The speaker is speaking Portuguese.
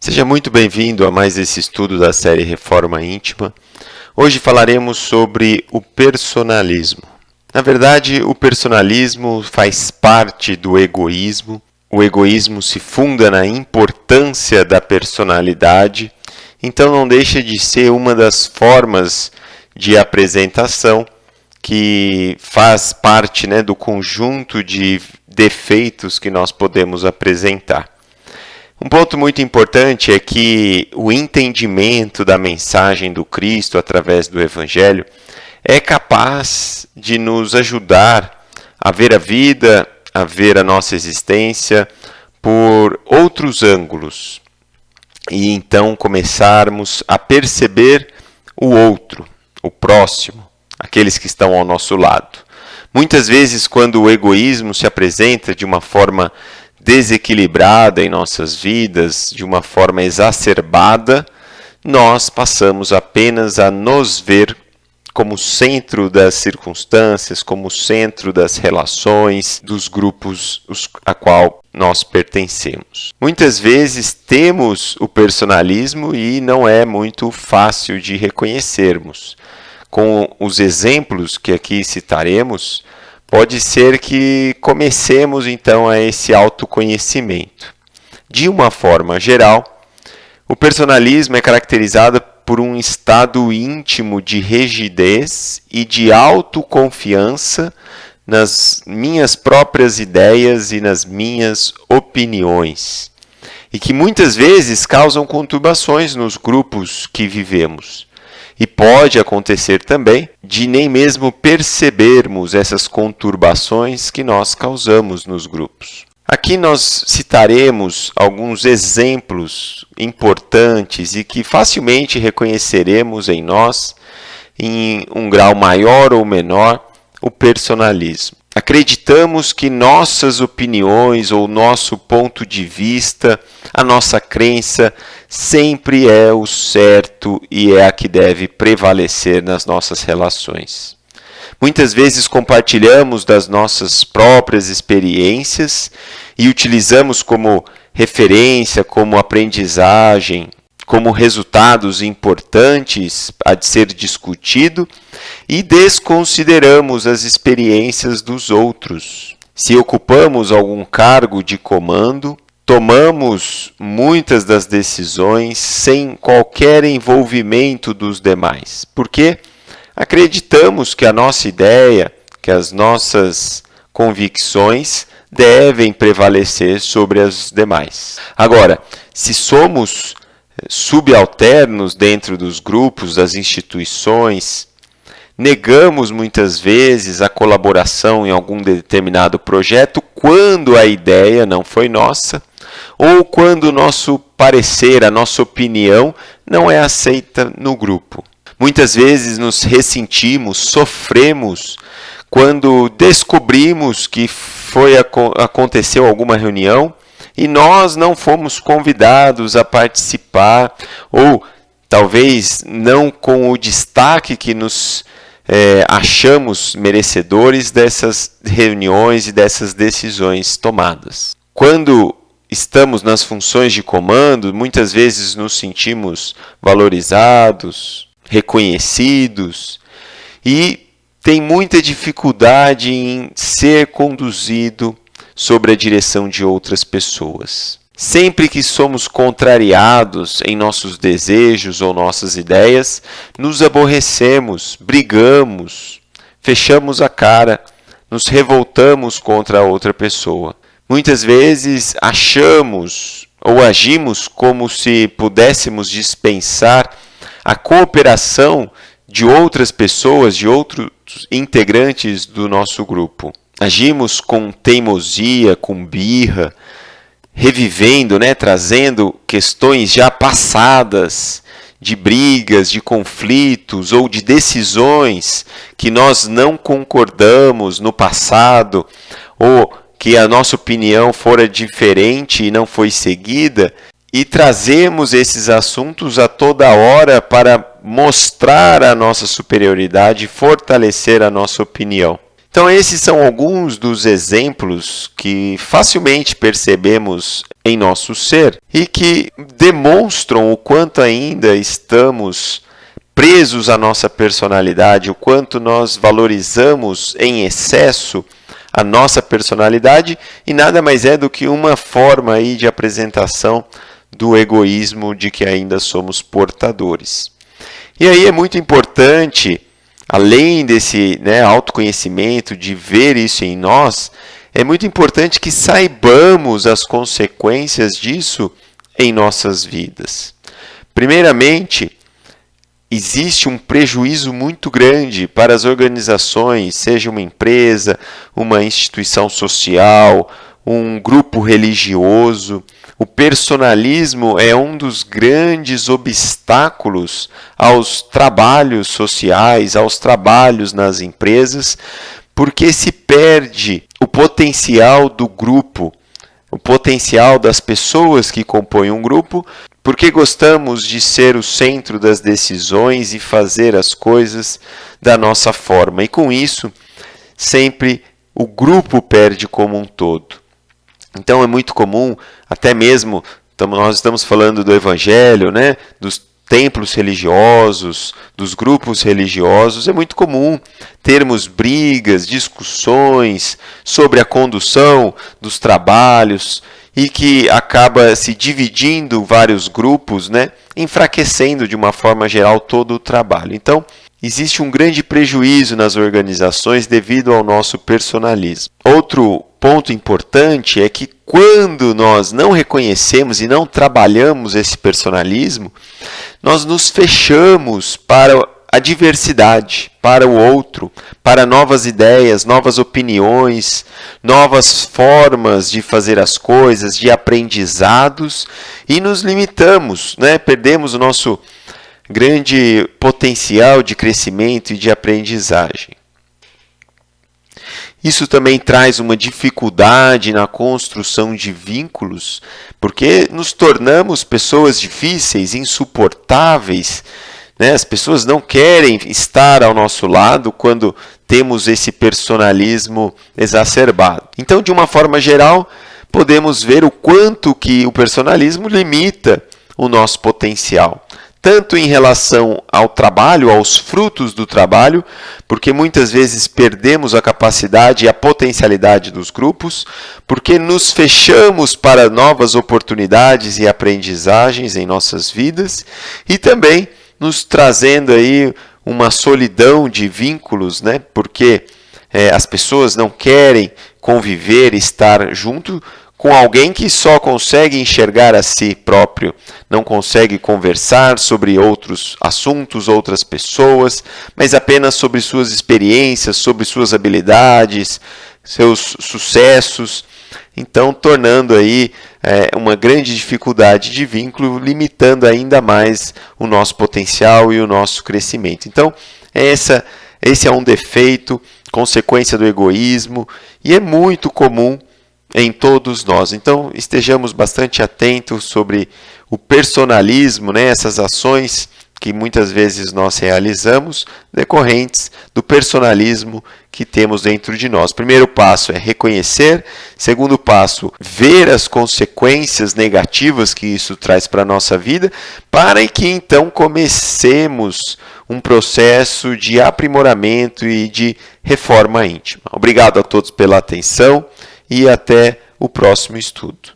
Seja muito bem-vindo a mais esse estudo da série Reforma Íntima. Hoje falaremos sobre o personalismo. Na verdade, o personalismo faz parte do egoísmo. O egoísmo se funda na importância da personalidade, então não deixa de ser uma das formas de apresentação que faz parte, do conjunto de defeitos que nós podemos apresentar. Um ponto muito importante é que o entendimento da mensagem do Cristo através do Evangelho é capaz de nos ajudar a ver a vida, a ver a nossa existência por outros ângulos e então começarmos a perceber o outro, o próximo, aqueles que estão ao nosso lado. Muitas vezes, quando o egoísmo se apresenta de uma forma desequilibrada em nossas vidas, de uma forma exacerbada, nós passamos apenas a nos ver como centro das circunstâncias, como centro das relações, dos grupos a qual nós pertencemos. Muitas vezes temos o personalismo e não é muito fácil de reconhecermos. Com os exemplos que aqui citaremos, pode ser que comecemos então a esse autoconhecimento. De uma forma geral, o personalismo é caracterizado por um estado íntimo de rigidez e de autoconfiança nas minhas próprias ideias e nas minhas opiniões, e que muitas vezes causam conturbações nos grupos que vivemos. E pode acontecer também de nem mesmo percebermos essas conturbações que nós causamos nos grupos. Aqui nós citaremos alguns exemplos importantes e que facilmente reconheceremos em nós, em um grau maior ou menor, o personalismo. Acreditamos que nossas opiniões ou nosso ponto de vista, a nossa crença, sempre é o certo e é a que deve prevalecer nas nossas relações. Muitas vezes compartilhamos das nossas próprias experiências e utilizamos como referência, como aprendizagem, como resultados importantes a de ser discutido e desconsideramos as experiências dos outros. Se ocupamos algum cargo de comando, tomamos muitas das decisões sem qualquer envolvimento dos demais. Por quê? Acreditamos que a nossa ideia, que as nossas convicções devem prevalecer sobre as demais. Agora, se somos subalternos dentro dos grupos, das instituições, negamos muitas vezes a colaboração em algum determinado projeto quando a ideia não foi nossa, ou quando o nosso parecer, a nossa opinião não é aceita no grupo. Muitas vezes nos ressentimos, sofremos quando descobrimos que aconteceu alguma reunião e nós não fomos convidados a participar, ou talvez não com o destaque que nos achamos merecedores dessas reuniões e dessas decisões tomadas. Quando estamos nas funções de comando, muitas vezes nos sentimos valorizados, reconhecidos e tem muita dificuldade em ser conduzido sobre a direção de outras pessoas. Sempre que somos contrariados em nossos desejos ou nossas ideias, nos aborrecemos, brigamos, fechamos a cara, nos revoltamos contra a outra pessoa. Muitas vezes achamos ou agimos como se pudéssemos dispensar a cooperação de outras pessoas, de outros integrantes do nosso grupo. Agimos com teimosia, com birra, revivendo, trazendo questões já passadas, de brigas, de conflitos ou de decisões que nós não concordamos no passado, ou que a nossa opinião fora diferente e não foi seguida, e trazemos esses assuntos a toda hora para mostrar a nossa superioridade e fortalecer a nossa opinião. Então, esses são alguns dos exemplos que facilmente percebemos em nosso ser e que demonstram o quanto ainda estamos presos à nossa personalidade, o quanto nós valorizamos em excesso a nossa personalidade, e nada mais é do que uma forma aí de apresentação do egoísmo de que ainda somos portadores. E aí é muito importante, além desse autoconhecimento, de ver isso em nós, é muito importante que saibamos as consequências disso em nossas vidas. Primeiramente, existe um prejuízo muito grande para as organizações, seja uma empresa, uma instituição social, um grupo religioso. O personalismo é um dos grandes obstáculos aos trabalhos sociais, aos trabalhos nas empresas, porque se perde o potencial do grupo, o potencial das pessoas que compõem um grupo, porque gostamos de ser o centro das decisões e fazer as coisas da nossa forma. E com isso, sempre o grupo perde como um todo. Então é muito comum, até mesmo, nós estamos falando do Evangelho, dos templos religiosos, dos grupos religiosos, é muito comum termos brigas, discussões sobre a condução dos trabalhos e que acaba se dividindo vários grupos, enfraquecendo de uma forma geral todo o trabalho. Então, existe um grande prejuízo nas organizações devido ao nosso personalismo. Outro ponto importante é que quando nós não reconhecemos e não trabalhamos esse personalismo, nós nos fechamos para a diversidade, para o outro, para novas ideias, novas opiniões, novas formas de fazer as coisas, de aprendizados, e nos limitamos, perdemos o nosso grande potencial de crescimento e de aprendizagem. Isso também traz uma dificuldade na construção de vínculos, porque nos tornamos pessoas difíceis, insuportáveis. As pessoas não querem estar ao nosso lado quando temos esse personalismo exacerbado. Então, de uma forma geral, podemos ver o quanto que o personalismo limita o nosso potencial. Tanto em relação ao trabalho, aos frutos do trabalho, porque muitas vezes perdemos a capacidade e a potencialidade dos grupos, porque nos fechamos para novas oportunidades e aprendizagens em nossas vidas, e também nos trazendo aí uma solidão de vínculos, porque as pessoas não querem conviver, estar junto com alguém que só consegue enxergar a si próprio, não consegue conversar sobre outros assuntos, outras pessoas, mas apenas sobre suas experiências, sobre suas habilidades, seus sucessos, então tornando aí uma grande dificuldade de vínculo, limitando ainda mais o nosso potencial e o nosso crescimento. Então, esse é um defeito, consequência do egoísmo, e é muito comum em todos nós. Então, estejamos bastante atentos sobre o personalismo, essas ações que muitas vezes nós realizamos decorrentes do personalismo que temos dentro de nós. Primeiro passo é reconhecer, segundo passo, ver as consequências negativas que isso traz para a nossa vida, para que então comecemos um processo de aprimoramento e de reforma íntima. Obrigado a todos pela atenção e até o próximo estudo.